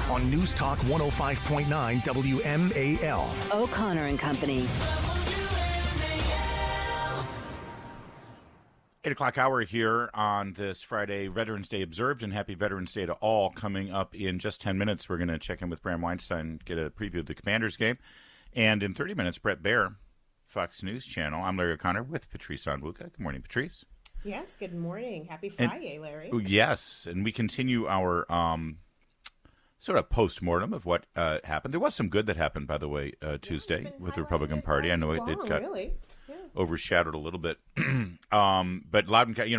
on News Talk 105.9 WMAL. O'Connor and Company. 8 o'clock hour here on this Friday, Veterans Day observed, and happy Veterans Day to all. Coming up in just 10 minutes, we're going to check in with Bram Weinstein, get a preview of the Commanders game. And in 30 minutes, Brett Baer, Fox News Channel. I'm Larry O'Connor with Patrice Onwuka. Good morning, Patrice. Yes, good morning. Happy Friday, Larry. Yes, and we continue our sort of post-mortem of what happened. There was some good that happened, by the way, Tuesday with the Republican Party. I know it got overshadowed a little bit. But Loudoun County,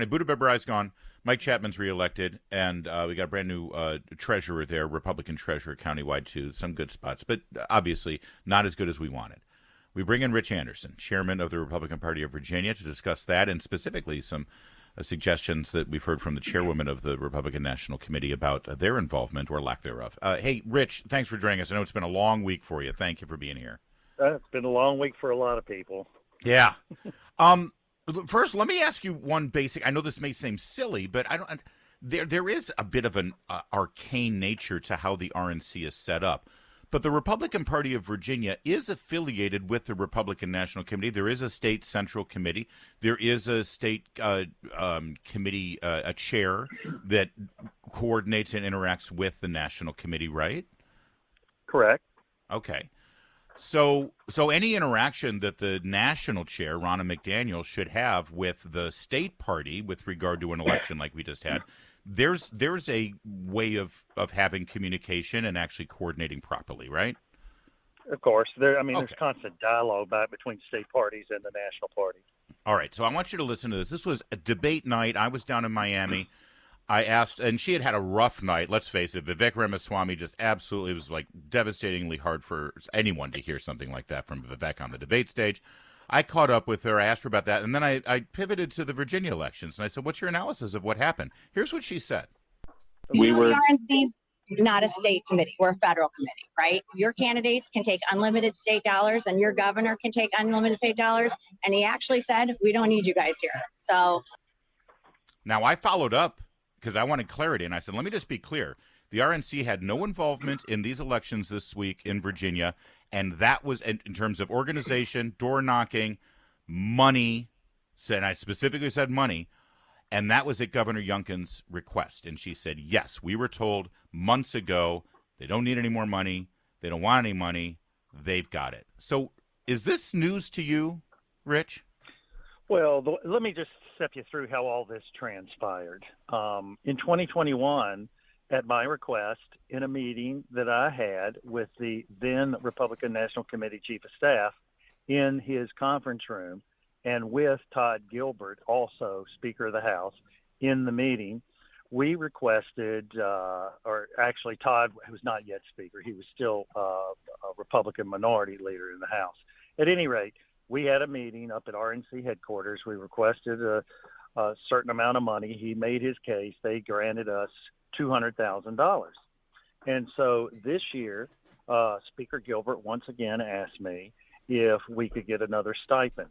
Buttigieg is gone. Mike Chapman's reelected, and we got a brand new treasurer there, Republican treasurer countywide too. Some good spots, but obviously not as good as we wanted. We bring in Rich Anderson, chairman of the Republican Party of Virginia, to discuss that and specifically some suggestions that we've heard from the chairwoman of the Republican National Committee about their involvement or lack thereof. Hey, Rich, thanks for joining us. I know it's been a long week for you. Thank you for being here. It's been a long week for a lot of people. Yeah. First, let me ask you one basic. I know this may seem silly, but I don't. There is a bit of an arcane nature to how the RNC is set up. But the Republican Party of Virginia is affiliated with the Republican National Committee. There is a state central committee. There is a state committee, a chair that coordinates and interacts with the National Committee, right? Correct. Okay. So any interaction that the national chair, Ronna McDaniel, should have with the state party with regard to an election like we just had, there's a way of having communication and actually coordinating properly, right? Of course. There's constant dialogue between state parties and the national party. All right. So I want you to listen to this. This was a debate night. I was down in Miami. I asked, and she had a rough night. Let's face it. Vivek Ramaswamy just absolutely, it was like devastatingly hard for anyone to hear something like that from Vivek on the debate stage. I caught up with her. I asked her about that. And then I pivoted to the Virginia elections. And I said, what's your analysis of what happened? Here's what she said. The RNC's not a state committee. We're a federal committee, right? Your candidates can take unlimited state dollars and your governor can take unlimited state dollars. And he actually said, we don't need you guys here. So now I followed up because I wanted clarity. And I said, let me just be clear. The RNC had no involvement in these elections this week in Virginia. And that was in terms of organization, door knocking, money, and I specifically said money, and that was at Governor Youngkin's request. And she said, yes, we were told months ago they don't need any more money, they don't want any money, they've got it. So is this news to you, Rich? Well, let me just step you through how all this transpired. In 2021, at my request, in a meeting that I had with the then Republican National Committee Chief of Staff in his conference room, and with Todd Gilbert, also Speaker of the House, in the meeting, we requested, or actually Todd was not yet Speaker, he was still a Republican minority leader in the House. At any rate, we had a meeting up at RNC headquarters. We requested a certain amount of money. He made his case. They granted us $200,000. And so this year, Speaker Gilbert once again asked me if we could get another stipend.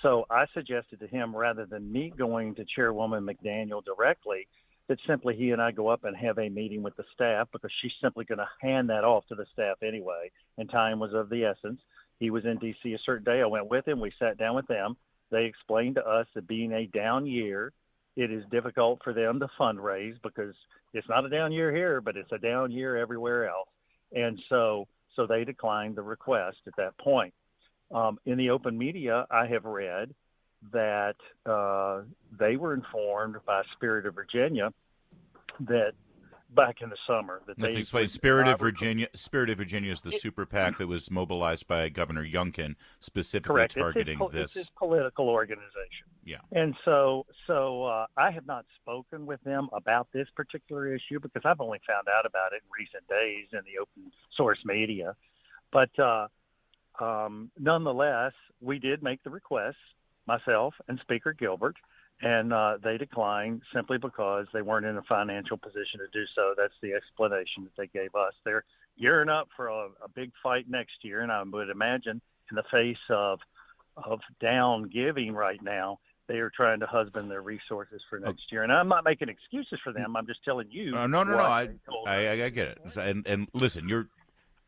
So I suggested to him, rather than me going to Chairwoman McDaniel directly, that simply he and I go up and have a meeting with the staff, because she's simply going to hand that off to the staff anyway, and time was of the essence. He was in D.C. a certain day. I went with him. We sat down with them. They explained to us that being a down year, it is difficult for them to fundraise because it's not a down year here, but it's a down year everywhere else. And so they declined the request at that point. In the open media, I have read that they were informed by Spirit of Virginia that back in the summer that Let's explain. Spirit of Virginia is the super PAC that was mobilized by Governor Youngkin, specifically correct. targeting It's his political organization. Yeah. And so I have not spoken with them about this particular issue because I've only found out about it in recent days in the open source media. But nonetheless, we did make the request, myself and Speaker Gilbert, and they declined simply because they weren't in a financial position to do so. That's the explanation that they gave us. They're gearing up for a big fight next year, and I would imagine in the face of down giving right now, they are trying to husband their resources for next year. And I'm not making excuses for them. I'm just telling you. No. I get it. And listen,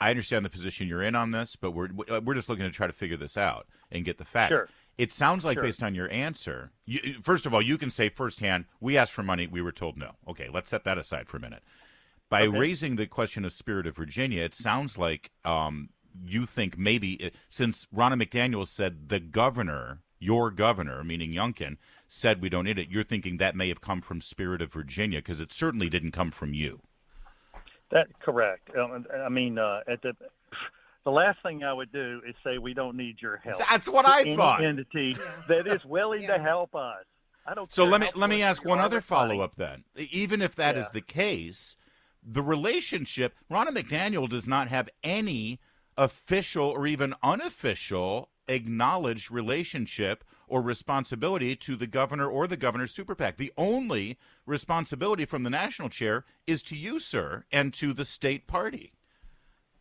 I understand the position you're in on this, but we're just looking to try to figure this out and get the facts. Sure. It sounds like, based on your answer, first of all, you can say firsthand, we asked for money, we were told no. Okay, let's set that aside for a minute. By raising the question of Spirit of Virginia, it sounds like you think maybe, since Ronna McDaniel said the governor, your governor, meaning Youngkin, said we don't need it, you're thinking that may have come from Spirit of Virginia, because it certainly didn't come from you. That's correct. I mean, the last thing I would do is say we don't need your help. That's what I thought. Any entity that is willing to help us. I don't. So let me ask one other follow-up then. Even if that is the case, the relationship, Ronna McDaniel does not have any official or even unofficial acknowledged relationship or responsibility to the governor or the governor's super PAC. The only responsibility from the national chair is to you, sir, and to the state party.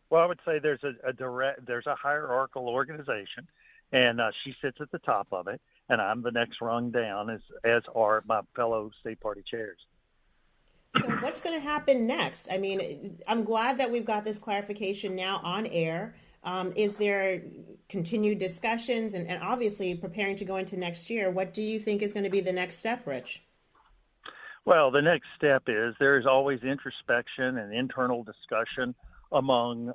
Well, I would say there's a hierarchical organization, and she sits at the top of it, and I'm the next rung down, as are my fellow state party chairs. So what's going to happen next? I mean, I'm glad that we've got this clarification now on air. Is there continued discussions and obviously preparing to go into next year? What do you think is going to be the next step, Rich? Well, the next step is there's always introspection and internal discussion among,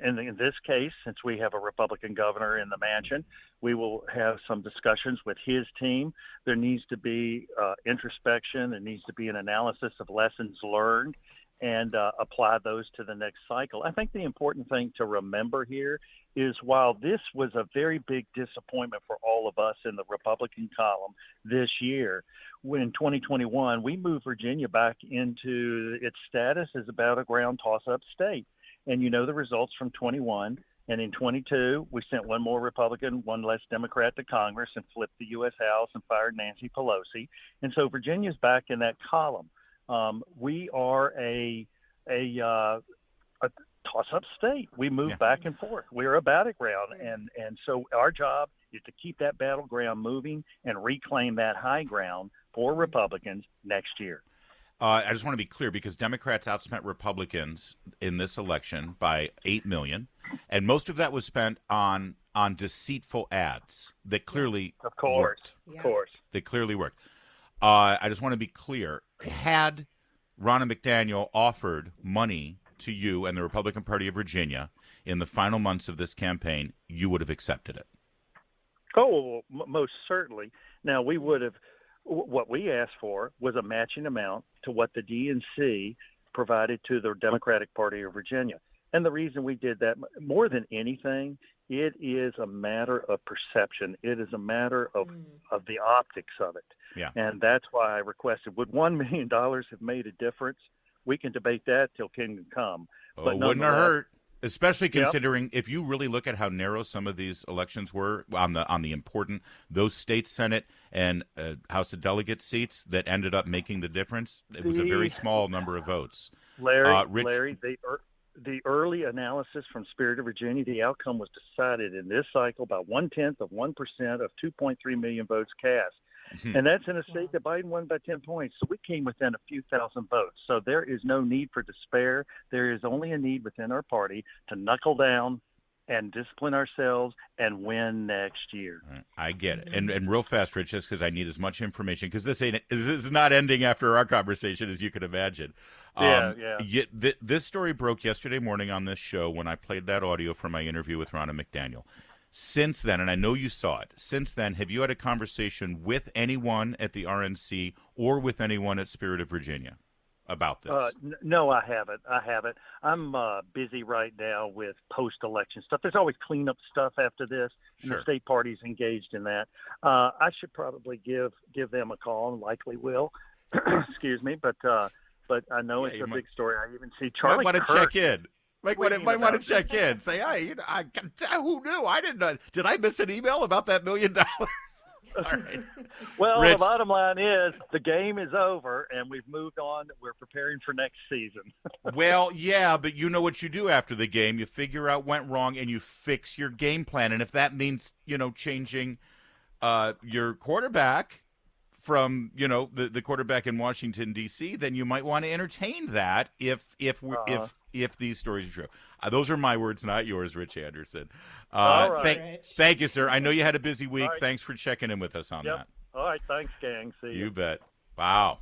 and in this case, since we have a Republican governor in the mansion, we will have some discussions with his team. There needs to be introspection. There needs to be an analysis of lessons learned and apply those to the next cycle. I think the important thing to remember here is while this was a very big disappointment for all of us in the Republican column this year, when in 2021 we moved Virginia back into its status as a battleground toss-up state. And you know the results from 21. And in 22, we sent one more Republican, one less Democrat to Congress and flipped the U.S. House and fired Nancy Pelosi. And so Virginia's back in that column. We are a toss-up state. We move back and forth. We're a battleground, and so our job is to keep that battleground moving and reclaim that high ground for Republicans next year. I just want to be clear, because Democrats outspent Republicans in this election by $8 million, and most of that was spent on deceitful ads that clearly worked. Of course. They clearly worked. I just want to be clear. Had Ronna McDaniel offered money to you and the Republican Party of Virginia in the final months of this campaign, you would have accepted it? Oh, most certainly. Now, we would have – what we asked for was a matching amount to what the DNC provided to the Democratic Party of Virginia. And the reason we did that, more than anything, it is a matter of perception. It is a matter of the optics of it. Yeah. And that's why I requested, would $1 million have made a difference? We can debate that till kingdom come. But it wouldn't have hurt, especially considering if you really look at how narrow some of these elections were on the important, those state Senate and House of Delegates seats that ended up making the difference. It was a very small number of votes. Larry, the early analysis from Spirit of Virginia, the outcome was decided in this cycle by 0.1% of 2.3 million votes cast. And that's in a state that Biden won by 10 points. So we came within a few thousand votes. So there is no need for despair. There is only a need within our party to knuckle down and discipline ourselves and win next year. I get it. And real fast, Rich, just because I need as much information, because this is not ending after our conversation, as you can imagine. This story broke yesterday morning on this show when I played that audio from my interview with Ronna McDaniel. Since then, and I know you saw it, since then, have you had a conversation with anyone at the RNC or with anyone at Spirit of Virginia about this? No, I haven't. I'm busy right now with post-election stuff. There's always cleanup stuff after this, and the state party's engaged in that. I should probably give them a call, and likely will. Excuse me, but I know it's a big story. I even see Charlie Kirk. Want to check in. Might want to check in. Say, hey, who knew? I didn't know. Did I miss an email about that $1 million? All right. Well, Rich, the bottom line is the game is over, and we've moved on. We're preparing for next season. Well, yeah, but you know what you do after the game. You figure out what went wrong, and you fix your game plan. And if that means, changing your quarterback from the quarterback in Washington D.C., then you might want to entertain that if these stories are true. Those are my words, not yours, Rich Anderson. All right. Thank you, sir. I know you had a busy week. Right. Thanks for checking in with us on that. All right, thanks, gang. See you. You bet. Wow.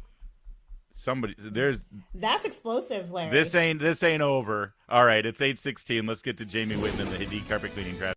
That's explosive, Larry. This ain't over. All right, it's 8:16. Let's get to Jamie Whitman, the Hadid Carpet Cleaning Craft.